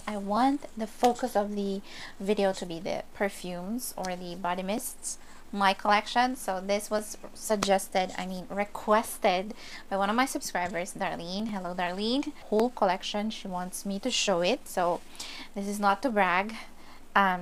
I want the focus of the video to be the perfumes or the body mists, my collection. So this was suggested, I mean requested by one of my subscribers, Darlene. Hello Darlene. Whole collection, she wants me to show it. So this is not to brag.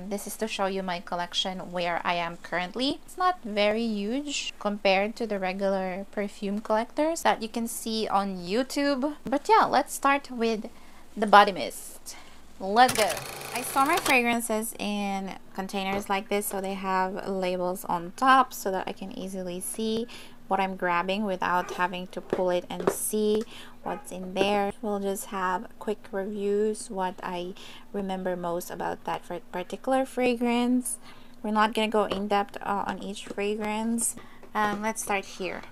This is to show you my collection where I am currently. It's not very huge compared to the regular perfume collectors that you can see on YouTube. But yeah, let's start with the body mist. Let's go. I store my fragrances in containers like this, so they have labels on top so that I can easily see what I'm grabbing without having to pull it and see what's in there. We'll just have quick reviews, what I remember most about that particular fragrance. We're not gonna go in depth on each fragrance. Let's start here.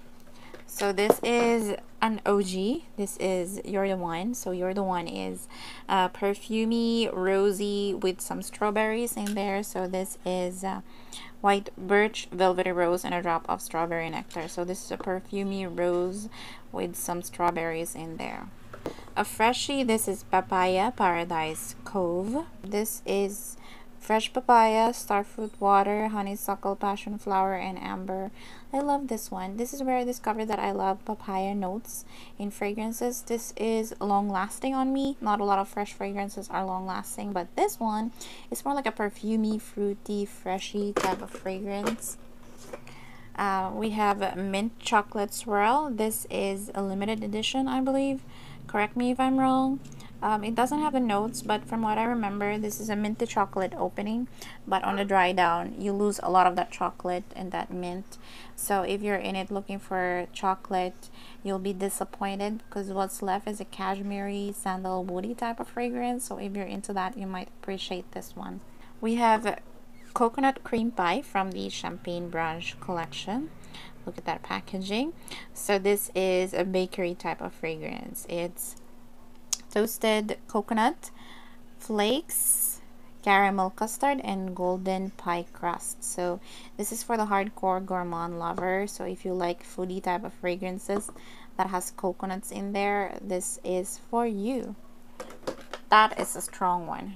So this is an OG. This is Yuri Wine. So Yuri Wine is perfumey, rosy with some strawberries in there. So this is white birch, velvety rose, and a drop of strawberry nectar. So this is a perfumey rose with some strawberries in there. A freshie, this is Papaya Paradise Cove. This is fresh papaya, starfruit water, honeysuckle, passion flower, and amber. I love this one. This is where I discovered that I love papaya notes in fragrances. This is long lasting on me. Not a lot of fresh fragrances are long lasting, but this one is more like a perfumey, fruity, freshy type of fragrance. We have mint chocolate swirl. This is a limited edition, I believe. Correct me if I'm wrong. It doesn't have the notes, but from what I remember, this is a minty chocolate opening, but on the dry down you lose a lot of that chocolate and that mint. So if you're in it looking for chocolate, you'll be disappointed because what's left is a cashmere, sandal woody type of fragrance. So if you're into that, you might appreciate this one. We have coconut cream pie from the Champagne Branch collection. Look at that packaging. So this is a bakery type of fragrance. It's toasted coconut flakes, caramel custard, and golden pie crust. So this is for the hardcore gourmand lover. So if you like foodie type of fragrances that has coconuts in there, this is for you. That is a strong one.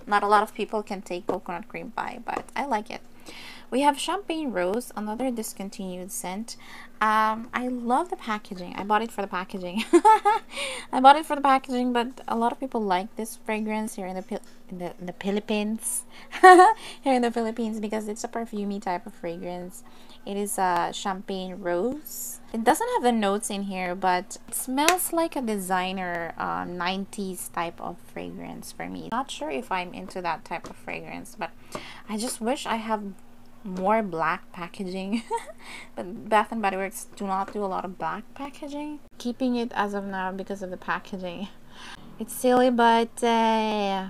Not a lot of people can take coconut cream pie, but I like it. We have Champagne Rose, another discontinued scent. I love the packaging. I bought it for the packaging. I bought it for the packaging, but a lot of people like this fragrance here in the Philippines. Here in the Philippines, because it's a perfumey type of fragrance. It is a Champagne Rose. It doesn't have the notes in here, but it smells like a designer 90s type of fragrance for me. Not sure if I'm into that type of fragrance, but I just wish I have more black packaging. But Bath and Body Works do not do a lot of black packaging. Keeping it as of now because of the packaging. It's silly, but I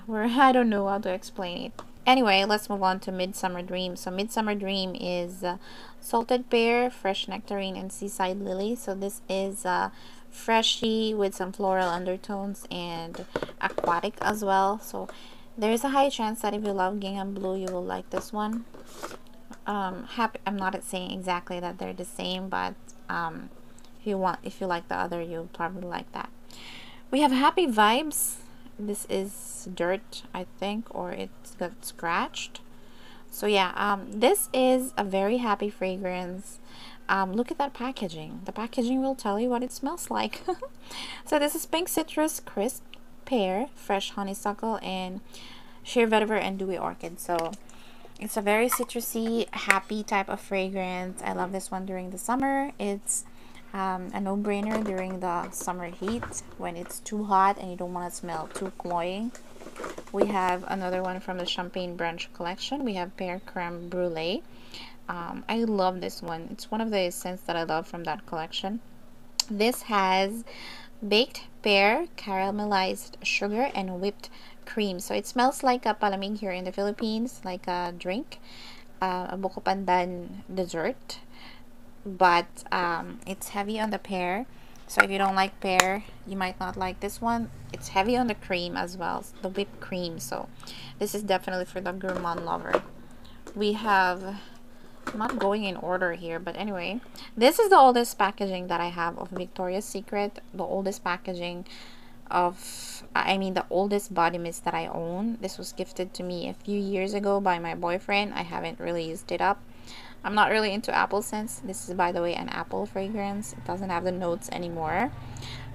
don't know how to explain it. Anyway, let's move on to Midsummer Dream. So Midsummer Dream is salted pear, fresh nectarine, and seaside lily. So this is freshy with some floral undertones and aquatic as well. So there is a high chance that if you love gingham blue, you will like this one. I'm not saying exactly that they're the same, but if you like the other, you'll probably like that. We have Happy Vibes. This is dirt, I think, or it got scratched. So yeah, this is a very happy fragrance. Look at that packaging. The packaging will tell you what it smells like. So this is pink citrus, crisp pear, fresh honeysuckle, and sheer vetiver and dewy orchid. So it's a very citrusy, happy type of fragrance. I love this one during the summer. It's a no-brainer during the summer heat when it's too hot and you don't want to smell too cloying. We have another one from the Champagne Branch collection. We have Pear Creme Brulee. I love this one. It's one of the scents that I love from that collection. This has baked pear, caramelized sugar, and whipped cream. So it smells like a palamig here in the Philippines, like a drink, a buko pandan dessert, but it's heavy on the pear. So if you don't like pear, you might not like this one. It's heavy on the cream as well, the whipped cream. So this is definitely for the gourmand lover. We have, I'm not going in order here, but anyway, this is the oldest packaging that I have of Victoria's Secret, the oldest packaging of, I mean, the oldest body mist that I own. This was gifted to me a few years ago by my boyfriend. I haven't really used it up. I'm not really into apple scents. This is, by the way, an apple fragrance. It doesn't have the notes anymore,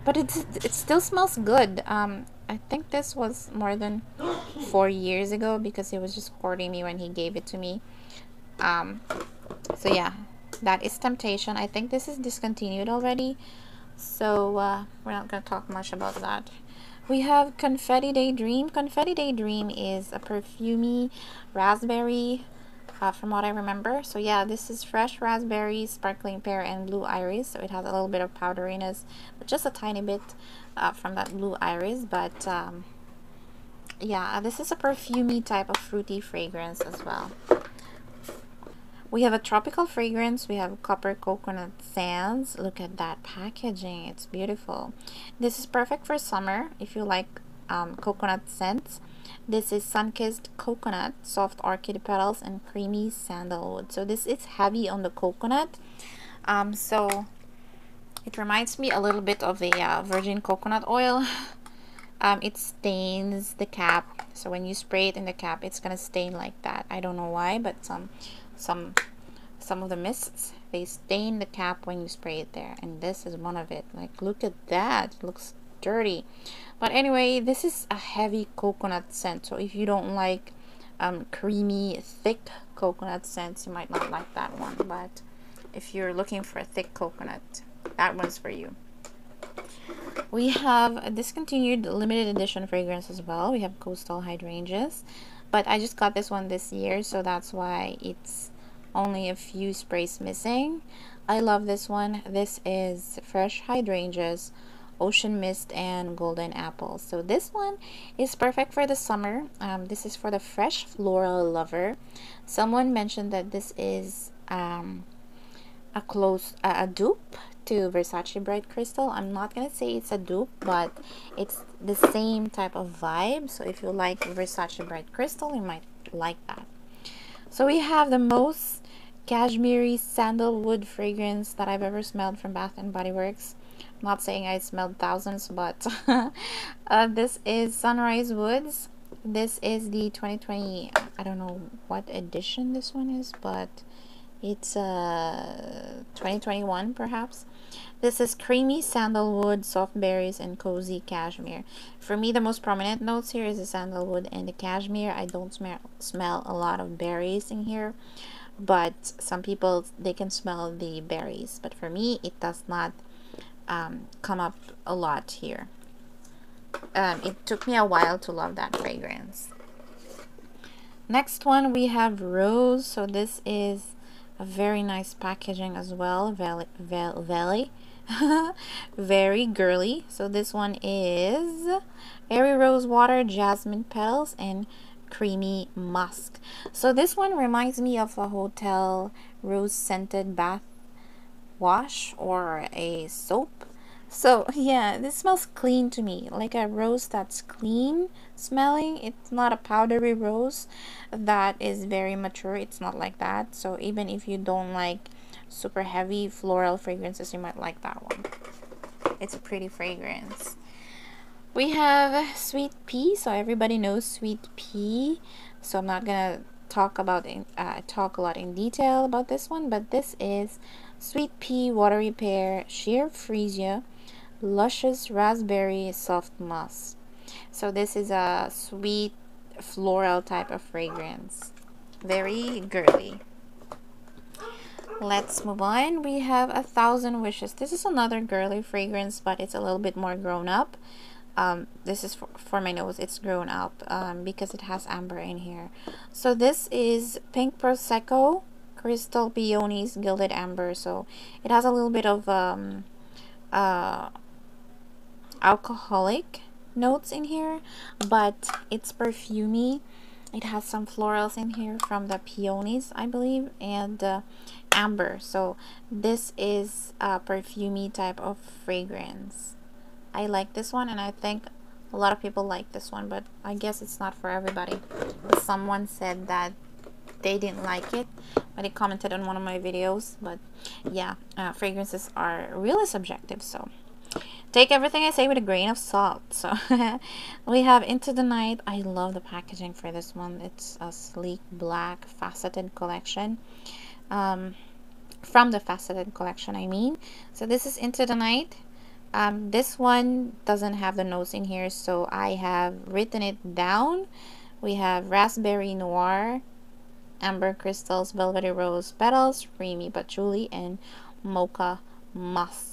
but it still smells good. I think this was more than 4 years ago because he was just courting me when he gave it to me. So yeah, that is Temptation. I think this is discontinued already, so we're not gonna talk much about that. We have Confetti Day Dream. Confetti Day Dream is a perfumey raspberry, from what I remember. So yeah, this is fresh raspberry, sparkling pear, and blue iris. So it has a little bit of powderiness, but just a tiny bit from that blue iris. But yeah, this is a perfumey type of fruity fragrance as well. We have a tropical fragrance. We have Copper Coconut Sands. Look at that packaging. It's beautiful. This is perfect for summer if you like coconut scents. This is Sun-Kissed Coconut, Soft Orchid Petals, and Creamy Sandalwood. So this is heavy on the coconut. So it reminds me a little bit of a virgin coconut oil. It stains the cap. So when you spray it in the cap, it's gonna stain like that. I don't know why, but some of the mists, they stain the cap when you spray it there, and this is one of it. Like, look at that. It looks dirty. But anyway, this is a heavy coconut scent, so if you don't like creamy, thick coconut scents, you might not like that one. But if you're looking for a thick coconut, that one's for you. We have a discontinued limited edition fragrance as well. We have Coastal Hydrangeas, but I just got this one this year, so that's why it's only a few sprays missing. I love this one. This is Fresh Hydrangeas, Ocean Mist, and Golden Apple. So this one is perfect for the summer. This is for the fresh floral lover. Someone mentioned that this is a dupe to Versace Bright Crystal. I'm not gonna say it's a dupe, but it's the same type of vibe. So if you like Versace Bright Crystal, you might like that. So we have the most cashmere sandalwood fragrance that I've ever smelled from Bath and Body Works. I'm not saying I smelled thousands, but this is Sunrise Woods. This is the 2020, I don't know what edition this one is, but it's 2021 perhaps. This is creamy sandalwood, soft berries, and cozy cashmere. For me, the most prominent notes here is the sandalwood and the cashmere. I don't smell a lot of berries in here, but some people, they can smell the berries, but for me it does not come up a lot here. It took me a while to love that fragrance. Next one, we have Rose. So this is a very nice packaging as well. Very girly. So this one is Airy Rose Water, Jasmine Petals, and Creamy Musk. So this one reminds me of a hotel rose scented bath wash or a soap. So yeah, this smells clean to me, like a rose that's clean smelling. It's not a powdery rose that is very mature. It's not like that. So even if you don't like super heavy floral fragrances, you might like that one. It's a pretty fragrance. We have Sweet Pea. So everybody knows Sweet Pea, so I'm not gonna talk a lot in detail about this one, but this is Sweet Pea, Watery Pear, Sheer Freesia, Luscious Raspberry, Soft Musk. So this is a sweet floral type of fragrance, very girly. Let's move on. We have 1,000 Wishes. This is another girly fragrance, but it's a little bit more grown up. This is for my nose. It's grown up because it has amber in here. So this is Pink Prosecco, Crystal Peonies, Gilded Amber. So it has a little bit of alcoholic notes in here, but it's perfumey. It has some florals in here from the peonies, I believe, and amber. So this is a perfumey type of fragrance. I like this one, and I think a lot of people like this one, but I guess it's not for everybody. Someone said that they didn't like it, but they commented on one of my videos. But yeah, fragrances are really subjective. So take everything I say with a grain of salt. So we have Into the Night. I love the packaging for this one. It's a sleek black faceted collection. From the faceted collection, I mean. So this is Into the Night. This one doesn't have the notes in here, so I have written it down. We have Raspberry Noir, Amber Crystals, Velvety Rose, Petals, Creamy Patchouli, and Mocha Musk.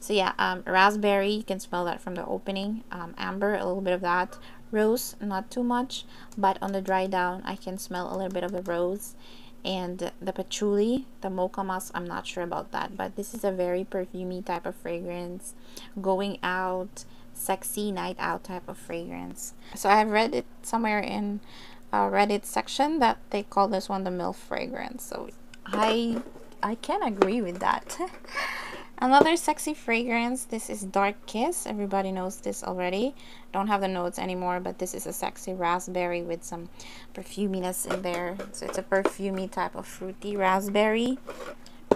So yeah, raspberry, you can smell that from the opening. Amber, a little bit of that. Rose, not too much, but on the dry down, I can smell a little bit of the rose. And the patchouli, the mocha musk, I'm not sure about that, but this is a very perfumey type of fragrance, going out, sexy night out type of fragrance. So I have read it somewhere in a Reddit section that they call this one the MILF fragrance, so I can agree with that. Another sexy fragrance, this is Dark Kiss. Everybody knows this already. Don't have the notes anymore, but this is a sexy raspberry with some perfuminess in there. So it's a perfumey type of fruity raspberry.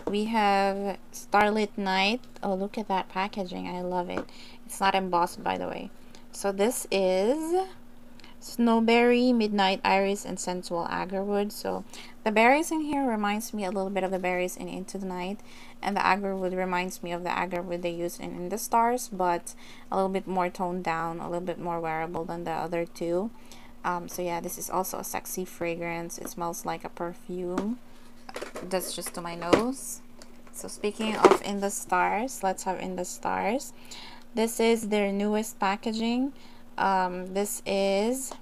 We have Starlet Night. Oh, look at that packaging. I love it. It's not embossed, by the way. So this is Snowberry, Midnight Iris, and Sensual Agarwood. So the berries in here reminds me a little bit of the berries in Into the Night, and the agarwood reminds me of the agarwood they use in the Stars, but a little bit more toned down, a little bit more wearable than the other two. So yeah, this is also a sexy fragrance. It smells like a perfume. That's just to my nose. So speaking of In the Stars, let's have In the Stars. This is their newest packaging. This is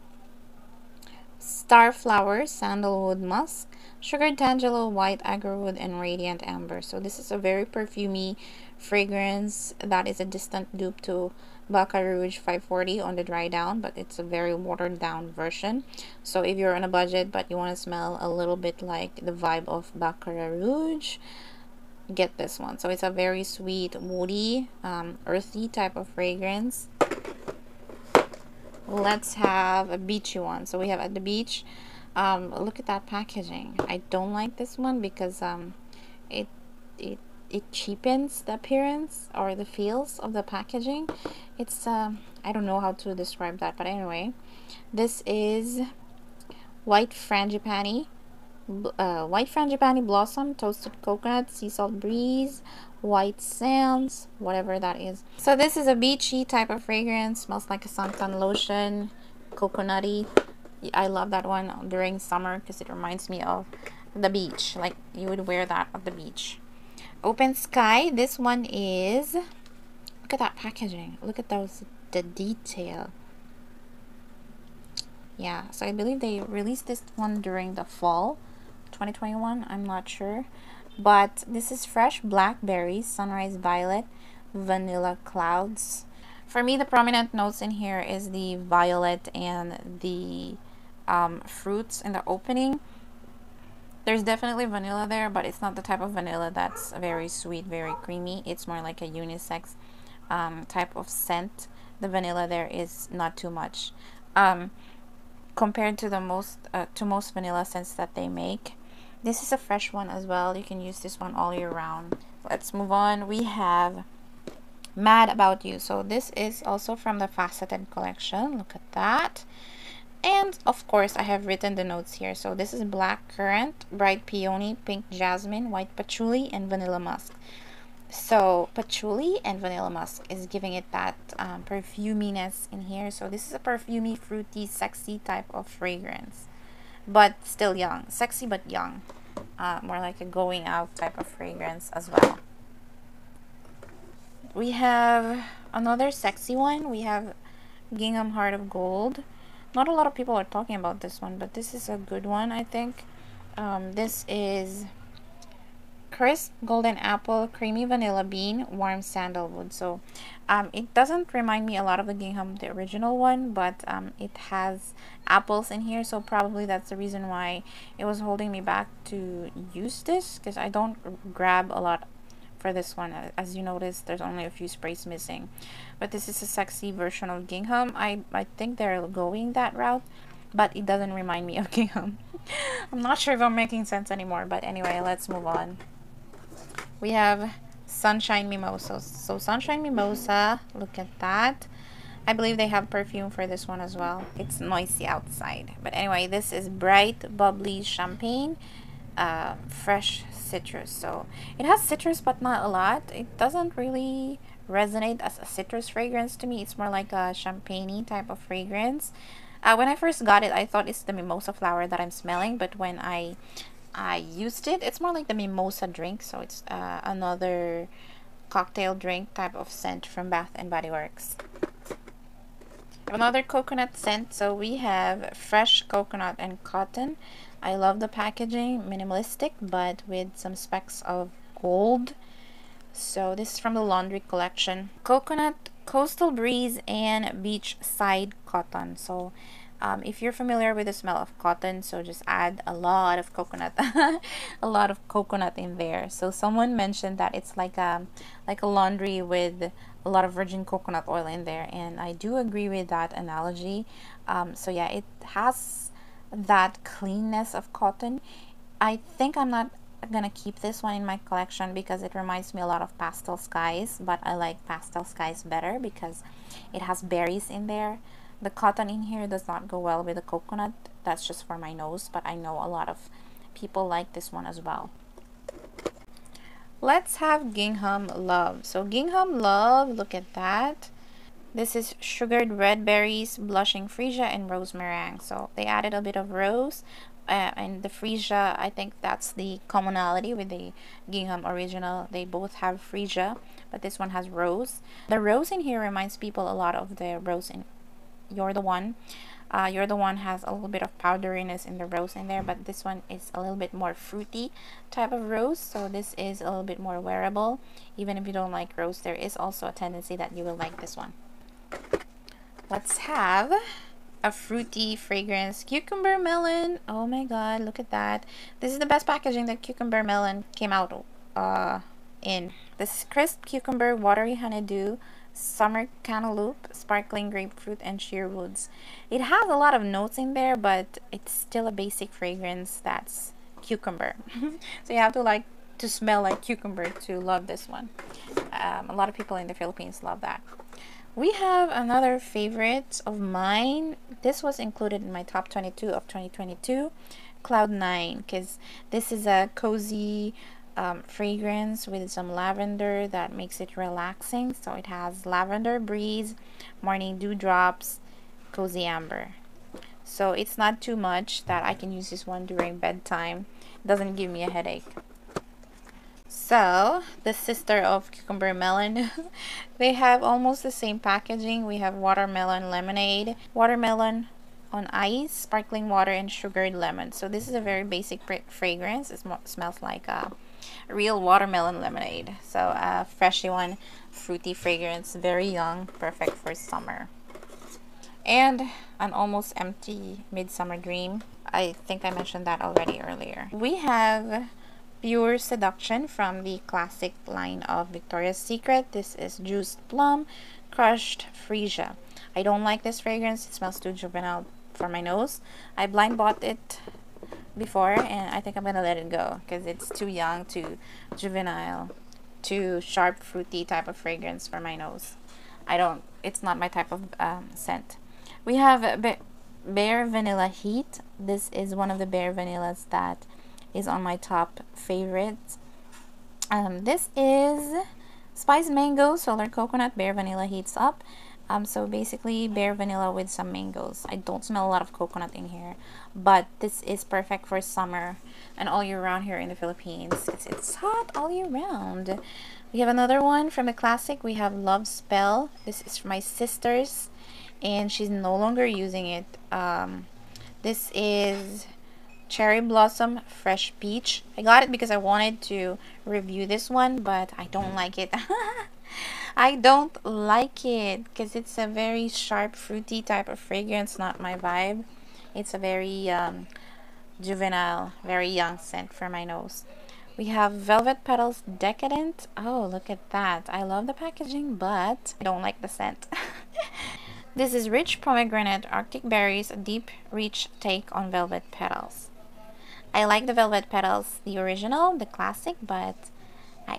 Starflower, Sandalwood Musk, Sugar Tangelo, White Agarwood, and Radiant Amber. So this is a very perfumey fragrance that is a distant dupe to Baccarat Rouge 540 on the dry down, but it's a very watered down version. So if you're on a budget but you want to smell a little bit like the vibe of Baccarat Rouge, get this one. So it's a very sweet, woody, earthy type of fragrance. Let's have a beachy one. So we have At the Beach. Look at that packaging. I don't like this one because it cheapens the appearance or the feels of the packaging. It's I don't know how to describe that, but anyway, this is White Frangipani, White Frangipani Blossom, Toasted Coconut, Sea Salt Breeze, White Sands, whatever that is. So this is a beachy type of fragrance. Smells like a suntan lotion, coconutty. I love that one during summer because it reminds me of the beach. Like you would wear that at the beach. Open Sky. This one is, look at that packaging. Look at the detail. Yeah, so I believe they released this one during the fall 2021. I'm not sure. But this is Fresh Blackberry, Sunrise Violet, Vanilla Clouds. For me, the prominent notes in here is the violet and the fruits in the opening. There's definitely vanilla there, but it's not the type of vanilla that's very sweet, very creamy. It's more like a unisex type of scent. The vanilla there is not too much compared to the most vanilla scents that they make. This is a fresh one as well. You can use this one all year round. Let's move on. We have Mad About You. So this is also from the Faceted collection. Look at that. And of course, I have written the notes here. So this is Black Currant, Bright Peony, Pink Jasmine, White Patchouli, and Vanilla Musk. So patchouli and vanilla musk is giving it that perfuminess in here. So this is a perfumey, fruity, sexy type of fragrance, but still young. Sexy but young. More like a going out type of fragrance as well. We have another sexy one. We have Gingham Heart of Gold. Not a lot of people are talking about this one, but this is a good one, I think. This is Crisp Golden Apple, Creamy Vanilla Bean, Warm Sandalwood. So it doesn't remind me a lot of the Gingham, the original one, but it has apples in here, so probably that's the reason why it was holding me back to use this, because I don't grab a lot for this one. As you notice, there's only a few sprays missing, but this is a sexy version of Gingham. I think they're going that route, but it doesn't remind me of Gingham. I'm not sure if I'm making sense anymore, but anyway, let's move on. We have Sunshine Mimosas. So Sunshine Mimosa, look at that. I believe they have perfume for this one as well. It's noisy outside. But anyway, this is bright, bubbly champagne, fresh citrus. So it has citrus, but not a lot. It doesn't really resonate as a citrus fragrance to me. It's more like a champagne type of fragrance. When I first got it, I thought it's the mimosa flower that I'm smelling, but when I used it, it's more like the mimosa drink. So it's another cocktail drink type of scent from Bath and Body Works. Another coconut scent. So we have fresh coconut and cotton. I love the packaging, minimalistic but with some specks of gold. So this is from the laundry collection. Coconut, coastal breeze, and beachside cotton. So if you're familiar with the smell of cotton, so just add a lot of coconut a lot of coconut in there. So someone mentioned that it's like a laundry with a lot of virgin coconut oil in there, and I do agree with that analogy. So yeah, it has that cleanness of cotton. I think I'm not gonna keep this one in my collection because it reminds me a lot of Pastel Skies, but I like Pastel Skies better because it has berries in there. The cotton in here does not go well with the coconut. That's just for my nose, but I know a lot of people like this one as well. Let's have Gingham Love. So Gingham Love, look at that. This is sugared red berries, blushing freesia, and rose meringue. So they added a bit of rose, and the freesia, I think that's the commonality with the Gingham original. They both have freesia, but this one has rose. The rose in here reminds people a lot of the rose in You're the One. You're the One has a little bit of powderiness in the rose in there, but this one is a little bit more fruity type of rose. So this is a little bit more wearable. Even if you don't like rose, there is also a tendency that you will like this one. Let's have a fruity fragrance, Cucumber Melon. Oh my god, look at that. This is the best packaging that Cucumber Melon came out in. This is crisp cucumber, watery honeydew, summer cantaloupe, sparkling grapefruit, and sheer woods. It has a lot of notes in there, but it's still a basic fragrance that's cucumber. So you have to like to smell like cucumber to love this one. A lot of people in the Philippines love that. We have another favorite of mine. This was included in my top 22 of 2022, Cloud 9, because this is a cozy fragrance with some lavender that makes it relaxing. So it has lavender breeze, morning dewdrops, cozy amber. So it's not too much that I can use this one during bedtime. It doesn't give me a headache. So the sister of Cucumber Melon, they have almost the same packaging. We have watermelon lemonade, watermelon on ice, sparkling water, and sugared lemon. So this is a very basic fragrance. It smells like a real watermelon lemonade. So a freshy one, fruity fragrance, very young, perfect for summer. And an almost empty Midsummer Dream. I think I mentioned that already earlier. We have Pure Seduction from the classic line of Victoria's Secret. This is juiced plum, crushed freesia. I don't like this fragrance. It smells too juvenile for my nose. I blind bought it before, and I think I'm gonna let it go because it's too young, too juvenile, too sharp, fruity type of fragrance for my nose. It's not my type of scent. We have Bare Vanilla Heat. This is one of the Bare Vanillas that is on my top favorites. This is spiced mango, solar coconut, bare vanilla heats up. So basically bare vanilla with some mangoes. I don't smell a lot of coconut in here, but this is perfect for summer and all year round here in the Philippines. It's hot all year round. We have another one from the classic. We have Love Spell. This is for my sister's, and she's no longer using it. This is Cherry Blossom Fresh Peach. I got it because I wanted to review this one, but I don't like it. I don't like it because it's a very sharp, fruity type of fragrance. Not my vibe. It's a very juvenile, very young scent for my nose. We have Velvet Petals Decadent. Oh, look at that. I love the packaging, but I don't like the scent. This is rich pomegranate, Arctic berries, a deep, rich take on Velvet Petals. I like the Velvet Petals, the original, the classic, but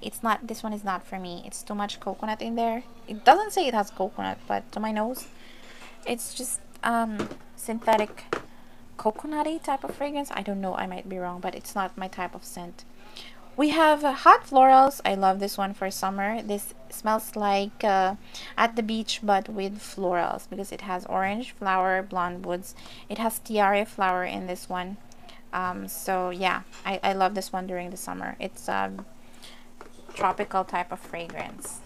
It's not, this one is not for me. It's too much coconut in there. It doesn't say it has coconut, but to my nose, it's just synthetic coconutty type of fragrance. I don't know, I might be wrong, but it's not my type of scent. We have hot florals. I love this one for summer. This smells like at the beach, but with florals, because it has orange flower, blonde woods. It has tiare flower in this one. So yeah, I love this one during the summer. It's a tropical type of fragrance.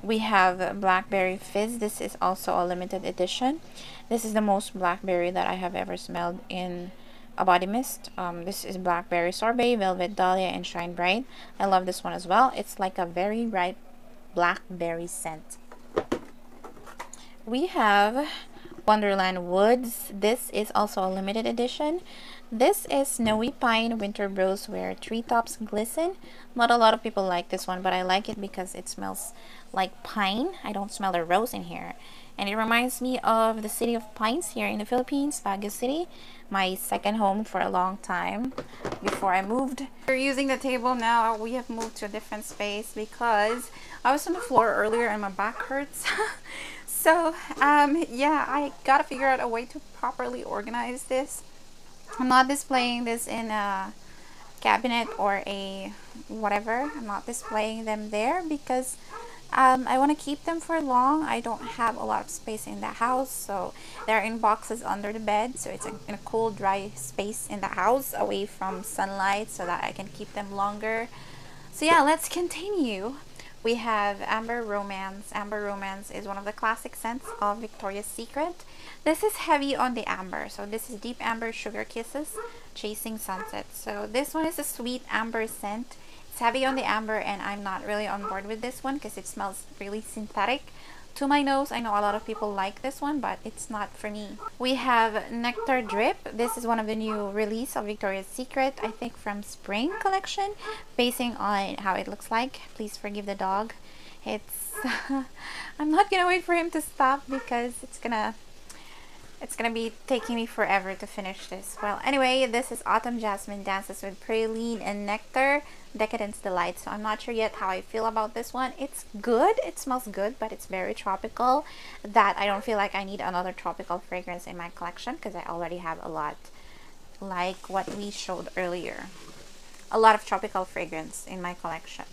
We have Blackberry Fizz. This is also a limited edition. This is the most blackberry that I have ever smelled in a body mist. This is Blackberry Sorbet, Velvet Dahlia, and Shine Bright. I love this one as well. It's like a very ripe blackberry scent. We have Wonderland Woods. This is also a limited edition. This is Snowy Pine Winter Rose where treetops glisten. Not a lot of people like this one, but I like it because it smells like pine. I don't smell the rose in here. And it reminds me of the city of pines here in the Philippines, Baguio City. My second home for a long time before I moved. We're using the table now. We have moved to a different space because I was on the floor earlier and my back hurts. So, yeah, I gotta figure out a way to properly organize this. I'm not displaying this in a cabinet or a whatever. I'm not displaying them there because I want to keep them for long. I don't have a lot of space in the house, so they're in boxes under the bed, so it's in a cool, dry space in the house away from sunlight so that I can keep them longer. So yeah, let's continue. We have Amber Romance. Amber Romance is one of the classic scents of Victoria's Secret. This is heavy on the amber. So this is Deep Amber Sugar Kisses Chasing Sunset. So this one is a sweet amber scent. It's heavy on the amber and I'm not really on board with this one because it smells really synthetic. To my nose, I know a lot of people like this one, but it's not for me. We have Nectar Drip. This is one of the new release of Victoria's Secret, I think from spring collection, basing on how it looks like. Please forgive the dog. It's I'm not gonna wait for him to stop because it's gonna be taking me forever to finish this. Well, anyway, this is Autumn Jasmine Dances with Praline and Nectar Decadence Delight. So I'm not sure yet how I feel about this one. It's good, it smells good, but it's very tropical, that I don't feel like I need another tropical fragrance in my collection because I already have a lot, like what we showed earlier. A lot of tropical fragrance in my collection.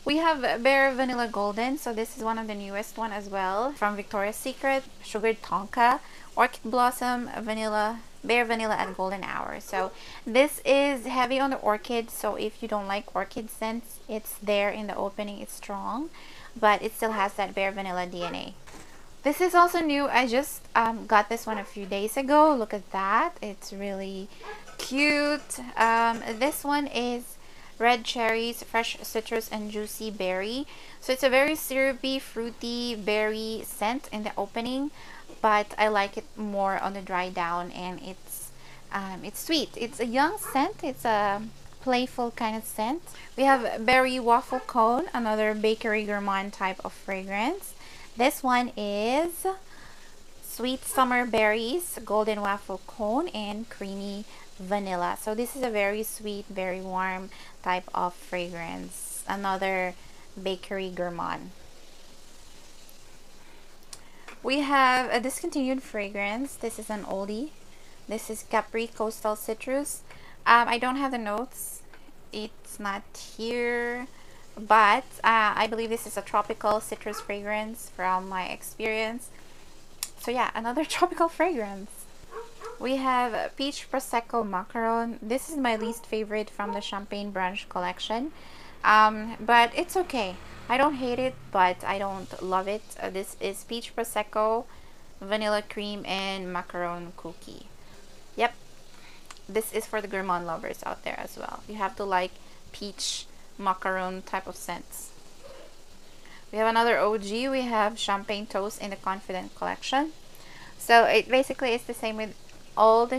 We have Bare Vanilla Golden. So this is one of the newest one as well from Victoria's Secret. Sugared Tonka, Orchid Blossom, Vanilla, Bare Vanilla, and Golden Hour. So this is heavy on the orchid. So if you don't like orchid scents, it's there in the opening. It's strong, but it still has that Bare Vanilla DNA. This is also new. I just got this one a few days ago. Look at that. It's really cute. This one is Red Cherries, Fresh Citrus, and Juicy Berry. So it's a very syrupy, fruity berry scent in the opening, but I like it more on the dry down, and it's sweet. It's a young scent. It's a playful kind of scent. We have Berry Waffle Cone, another bakery gourmand type of fragrance. This one is Sweet Summer Berries, Golden Waffle Cone, and Creamy Vanilla. So this is a very sweet, very warm type of fragrance. Another bakery gourmand. We have a discontinued fragrance. This is an oldie. This is Capri Coastal Citrus. I don't have the notes. It's not here, but I believe this is a tropical citrus fragrance from my experience. So yeah, another tropical fragrance. We have Peach Prosecco Macaron. This is my least favorite from the Champagne Brunch collection, but it's okay. I don't hate it, but I don't love it. This is Peach Prosecco, Vanilla Cream, and Macaron Cookie. Yep, this is for the gourmand lovers out there as well. You have to like peach macaron type of scents. We have another OG. We have Champagne Toast in the Confident collection. So it basically is the same with all the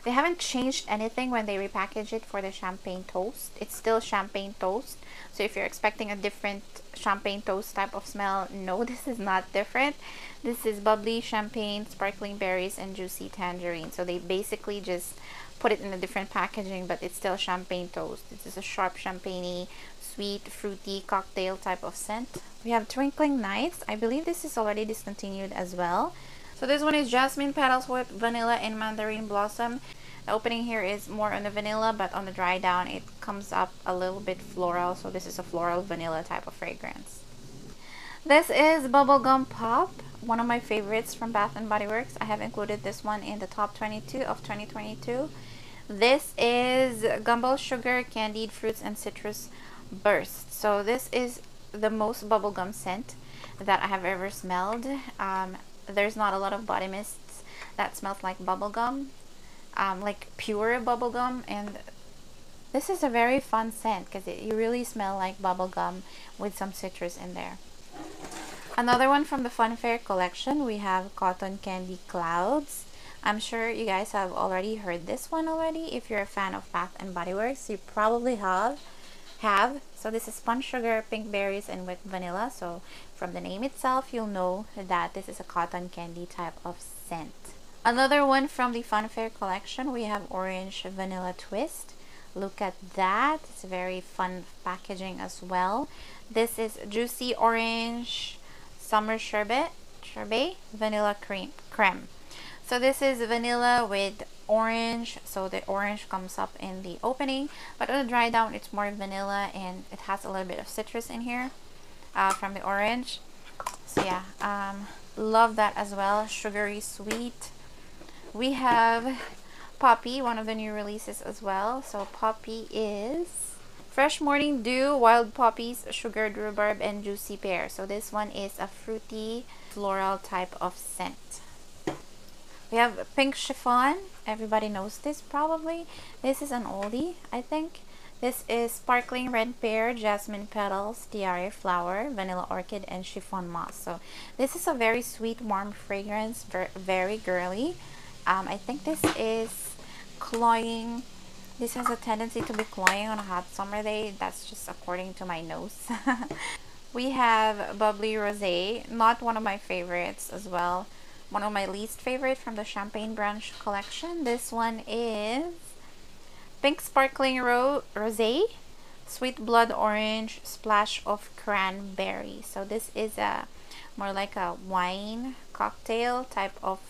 they haven't changed anything when they repackage it for the champagne toast. It's still champagne toast. So if you're expecting a different champagne toast type of smell, no, this is not different. This is bubbly champagne, sparkling berries, and juicy tangerine. So they basically just put it in a different packaging, but it's still champagne toast. This is a sharp champagne-y, sweet, fruity cocktail type of scent. We have Twinkling Nights. I believe this is already discontinued as well. So this one is jasmine petals with vanilla and mandarin blossom. The opening here is more on the vanilla, but on the dry down it comes up a little bit floral. So this is a floral vanilla type of fragrance. This is Bubblegum Pop, one of my favorites from Bath & Body Works. I have included this one in the top 22 of 2022. This is Gumball Sugar, Candied Fruits, and Citrus Burst. So this is the most bubblegum scent that I have ever smelled. There's not a lot of body mists that smells like bubblegum, like pure bubblegum, and this is a very fun scent because you really smell like bubblegum with some citrus in there. Another one from the Funfair collection, we have Cotton Candy Clouds. I'm sure you guys have already heard this one already. If you're a fan of Bath & Body Works, you probably have. So this is spun sugar, pink berries, and with vanilla. So from the name itself, you'll know that this is a cotton candy type of scent. Another one from the Funfair collection, we have Orange Vanilla Twist. Look at that. It's a very fun packaging as well. This is Juicy Orange Summer Sherbet Vanilla Creme. So this is vanilla with orange, so the orange comes up in the opening, but on the dry down it's more vanilla and it has a little bit of citrus in here from the orange. So yeah, love that as well. Sugary sweet. We have Poppy, one of the new releases as well. So Poppy is Fresh Morning Dew, Wild Poppies, Sugared Rhubarb, and Juicy Pear. So this one is a fruity floral type of scent. We have Pink Chiffon. Everybody knows this probably. This is an oldie, I think. This is Sparkling Red Pear, Jasmine Petals, Tiare Flower, Vanilla Orchid, and Chiffon Moss. So this is a very sweet, warm fragrance, very girly. I think this is cloying. This has a tendency to be cloying on a hot summer day. That's just according to my nose. We have Bubbly Rosé, not one of my favorites as well. One of my least favorite from the Champagne Brunch collection. This one is Pink Sparkling Rosé, Sweet Blood Orange, Splash of Cranberry. So this is a more like a wine cocktail type of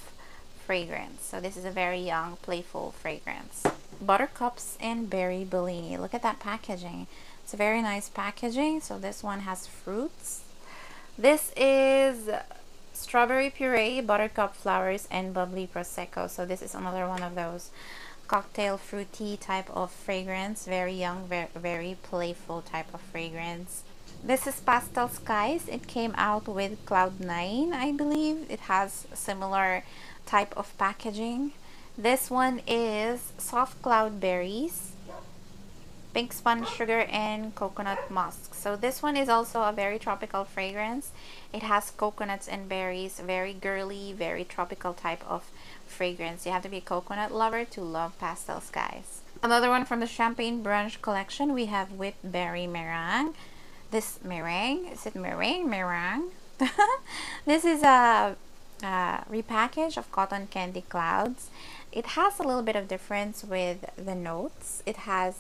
fragrance. So this is a very young, playful fragrance. Buttercups and Berry Bellini. Look at that packaging. It's a very nice packaging. So this one has fruits. This is Strawberry Puree, Buttercup Flowers, and Bubbly Prosecco. So this is another one of those cocktail fruity type of fragrance. Very young, very playful type of fragrance. This is Pastel Skies. It came out with Cloud 9, I believe. It has similar type of packaging. This one is Soft Cloud Berries, Pink Spun Sugar, and Coconut Musk. So this one is also a very tropical fragrance. It has coconuts and berries, very girly, very tropical type of fragrance. You have to be a coconut lover to love Pastel Skies. Another one from the Champagne Brunch collection, we have Whipped Berry Meringue. This meringue, is it meringue? Meringue? This is a repackage of Cotton Candy Clouds. It has a little bit of difference with the notes. It has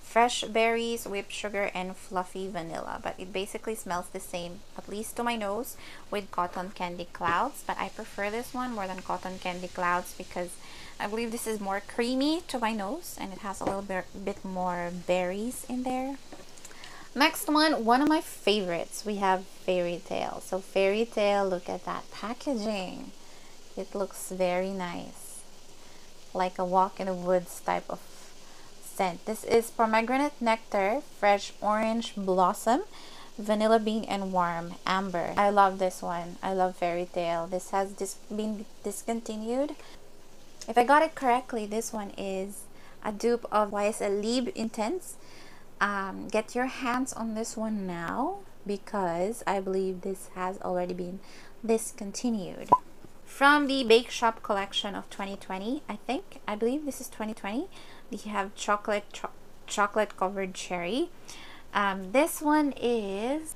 fresh berries, whipped sugar, and fluffy vanilla, but it basically smells the same, at least to my nose, with Cotton Candy Clouds. But I prefer this one more than Cotton Candy Clouds because I believe this is more creamy to my nose and it has a little bit more berries in there. Next one of my favorites, we have Fairy Tale. So Fairy Tale, look at that packaging. It looks very nice, like a walk in the woods type of scent. This is Pomegranate Nectar, Fresh Orange Blossom, Vanilla Bean, and Warm Amber. I love this one. I love Fairy Tale. This has been discontinued. If I got it correctly, this one is a dupe of YSL Libre Intense. Get your hands on this one now because I believe this has already been discontinued. From the Bake Shop collection of 2020, I believe this is 2020. We have chocolate covered cherry. This one is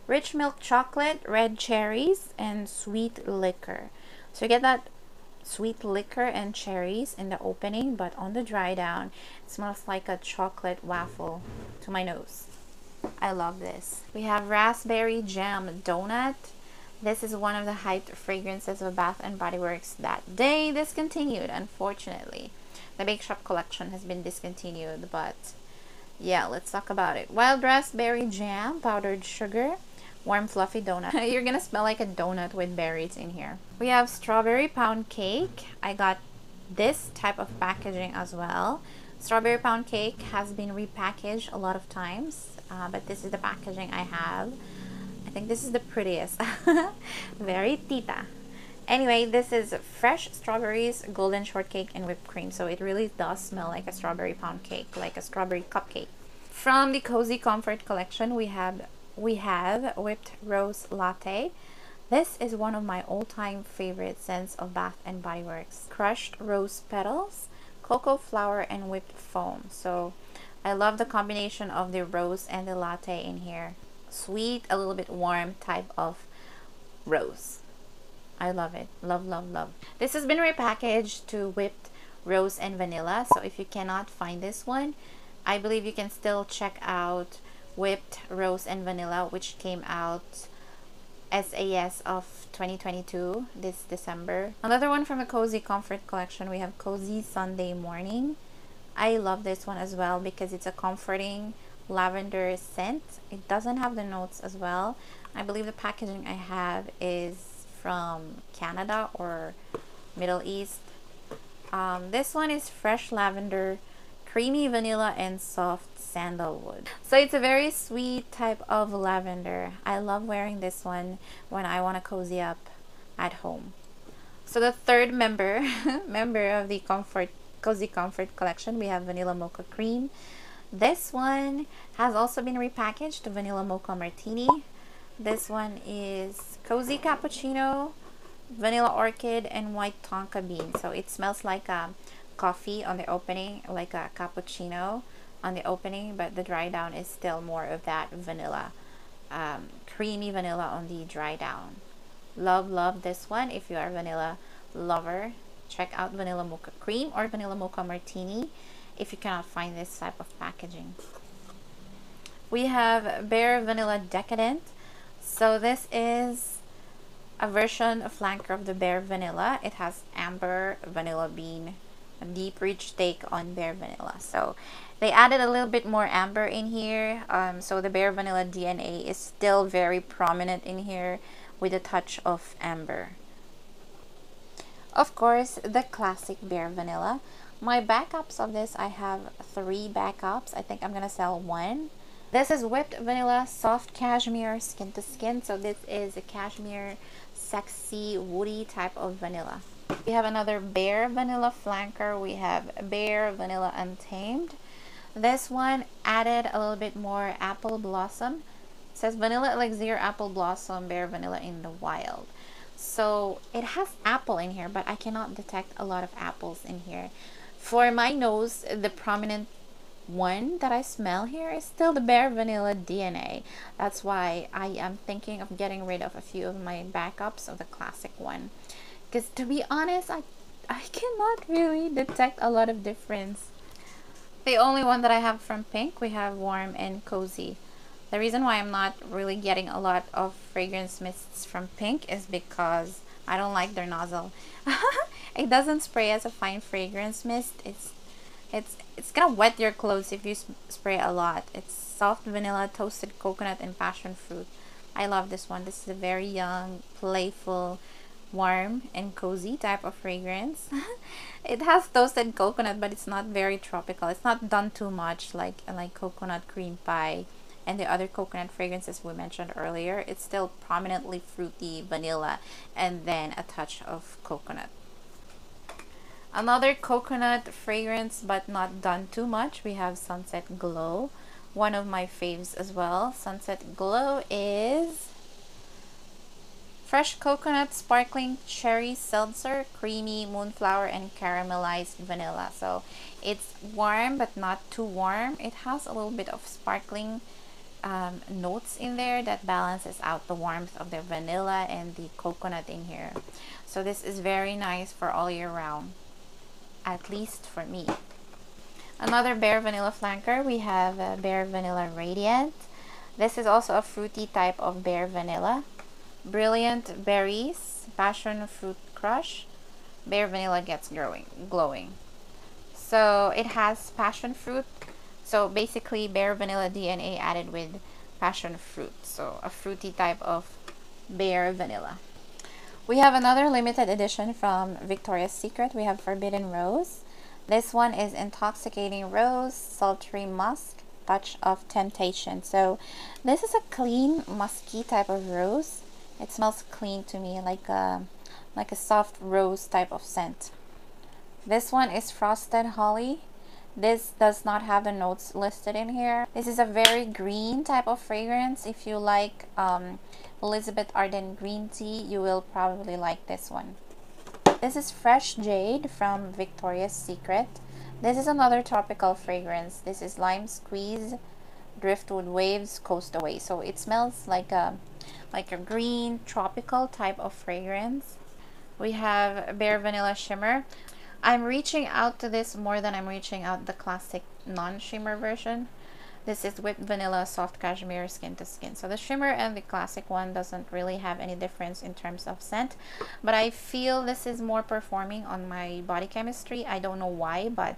rich milk chocolate, red cherries, and sweet liquor. So you get that sweet liquor and cherries in the opening, but on the dry down, it smells like a chocolate waffle to my nose. I love this. We have raspberry jam donut. This is one of the hyped fragrances of Bath and Body Works that they discontinued, unfortunately. The Bake Shop collection has been discontinued, but yeah, let's talk about it. Wild raspberry jam, powdered sugar, warm fluffy donut. You're gonna smell like a donut with berries in here. We have strawberry pound cake. I got this type of packaging as well. Strawberry pound cake has been repackaged a lot of times, but this is the packaging I have. I think this is the prettiest. Very tita. Anyway, this is fresh strawberries, golden shortcake, and whipped cream. So it really does smell like a strawberry pound cake, like a strawberry cupcake. From the Cozy Comfort collection, we have whipped rose latte. This is one of my all-time favorite scents of Bath and Body Works. Crushed rose petals, cocoa flour, and whipped foam. So I love the combination of the rose and the latte in here. Sweet, a little bit warm type of rose. I love it. Love, love, love. This has been repackaged to whipped rose and vanilla. So if you cannot find this one, I believe you can still check out whipped rose and vanilla, which came out SAS of 2022 this December. Another one from the Cozy Comfort collection, we have Cozy Sunday Morning. I love this one as well because it's a comforting lavender scent. It doesn't have the notes as well. I believe the packaging I have is from Canada or Middle East. This one is fresh lavender, creamy vanilla, and soft sandalwood. So it's a very sweet type of lavender. I love wearing this one when I want to cozy up at home. So the third member of the Cozy Comfort collection, we have vanilla mocha cream. This one has also been repackaged to vanilla mocha martini. This one is cozy cappuccino, vanilla orchid, and white tonka bean. So it smells like a coffee on the opening, like a cappuccino on the opening, but the dry down is still more of that vanilla, creamy vanilla on the dry down. Love, love this one. If you are a vanilla lover, check out vanilla mocha cream or vanilla mocha martini if you cannot find this type of packaging. We have Bare Vanilla Decadent. So this is a version, a flanker of the Bare Vanilla. It has amber, vanilla bean, a deep rich take on Bare Vanilla. So they added a little bit more amber in here. So the Bare Vanilla DNA is still very prominent in here with a touch of amber. Of course, the classic Bare Vanilla. My backups of this, I have 3 backups. I think I'm gonna sell 1. This is whipped vanilla, soft cashmere, skin to skin. So this is a cashmere, sexy, woody type of vanilla. We have another Bare Vanilla flanker. We have Bare Vanilla Untamed. This one added a little bit more apple blossom. It says vanilla elixir, apple blossom, Bare Vanilla in the wild. So it has apple in here, but I cannot detect a lot of apples in here. For my nose, the prominent one that I smell here is still the Bare Vanilla DNA. That's why I am thinking of getting rid of a few of my backups of the classic one. Because to be honest, I cannot really detect a lot of difference. The only one that I have from Pink, we have Warm and Cozy. The reason why I'm not really getting a lot of fragrance mists from Pink is because I don't like their nozzle. It doesn't spray as a fine fragrance mist. It's gonna wet your clothes if you spray a lot. It's soft vanilla, toasted coconut, and passion fruit. I love this one. This is a very young, playful, warm, and cozy type of fragrance. It has toasted coconut, but it's not very tropical. It's not done too much like coconut cream pie and the other coconut fragrances we mentioned earlier. It's still prominently fruity, vanilla, and then a touch of coconut. Another coconut fragrance, but not done too much, we have Sunset Glow. One of my faves as well. Sunset Glow is Fresh coconut, sparkling cherry seltzer, creamy moonflower, and caramelized vanilla. So it's warm but not too warm. It has a little bit of sparkling notes in there that balances out the warmth of the vanilla and the coconut in here. So this is very nice for all year round, at least for me. Another Bare Vanilla flanker, we have Bare Vanilla Radiant. This is also a fruity type of Bare Vanilla. Brilliant Berries, Passion Fruit Crush, Bare Vanilla Gets Glowing. So it has passion fruit. So basically Bare Vanilla DNA added with passion fruit. So a fruity type of Bare Vanilla. We have another limited edition from Victoria's Secret. We have Forbidden Rose. This one is Intoxicating Rose, Sultry Musk, Touch of Temptation. So this is a clean, musky type of rose. It smells clean to me, like a soft rose type of scent. This one is Frosted Holly. This does not have the notes listed in here. This is a very green type of fragrance. If you like Elizabeth Arden green tea, you will probably like this one. This is Fresh Jade from Victoria's Secret. This is another tropical fragrance. This is Lime Squeeze, Driftwood Waves, Coast Away. So it smells like a green tropical type of fragrance. We have Bare Vanilla Shimmer. I'm reaching out to this more than I'm reaching out the classic non-shimmer version. This is Whipped Vanilla Soft Cashmere Skin to Skin. So the shimmer and the classic one doesn't really have any difference in terms of scent, but I feel this is more performing on my body chemistry. I don't know why, but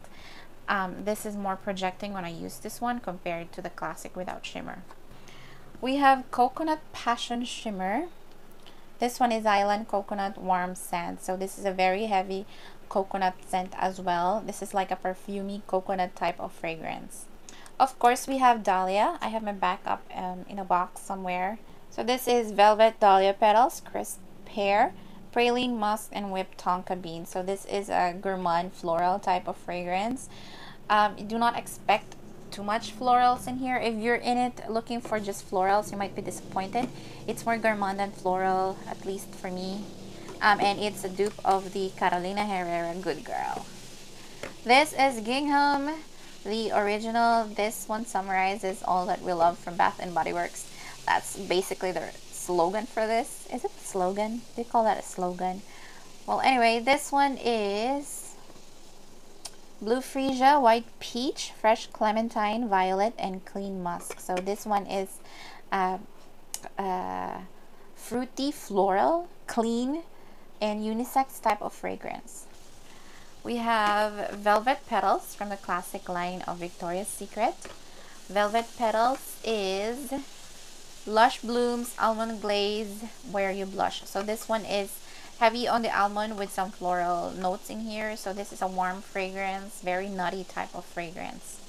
this is more projecting when I use this one compared to the classic without shimmer. We have Coconut Passion Shimmer. This one is Island Coconut Warm Sand. So this is a very heavy coconut scent as well. This is like a perfumey coconut type of fragrance. Of course, we have Dahlia. I have my backup in a box somewhere. So this is Velvet Dahlia Petals, Crisp Pear, Praline Musk, and Whipped Tonka Bean. So this is a gourmand floral type of fragrance. Do not expect too much florals in here. If you're in it looking for just florals, you might be disappointed. It's more gourmand than floral, at least for me. And it's a dupe of the Carolina Herrera Good Girl. This is Gingham, the original. This one summarizes all that we love from Bath and Body Works. That's basically their slogan for this. Is it a slogan? They call that a slogan. Well, anyway, this one is Blue Freesia, White Peach, Fresh Clementine, Violet, and Clean Musk. So this one is fruity, floral, clean, and unisex type of fragrance. We have Velvet Petals from the classic line of Victoria's Secret. Velvet Petals is Lush Blooms, Almond Glaze, Where You Blush. So this one is heavy on the almond with some floral notes in here. So this is a warm fragrance, very nutty type of fragrance.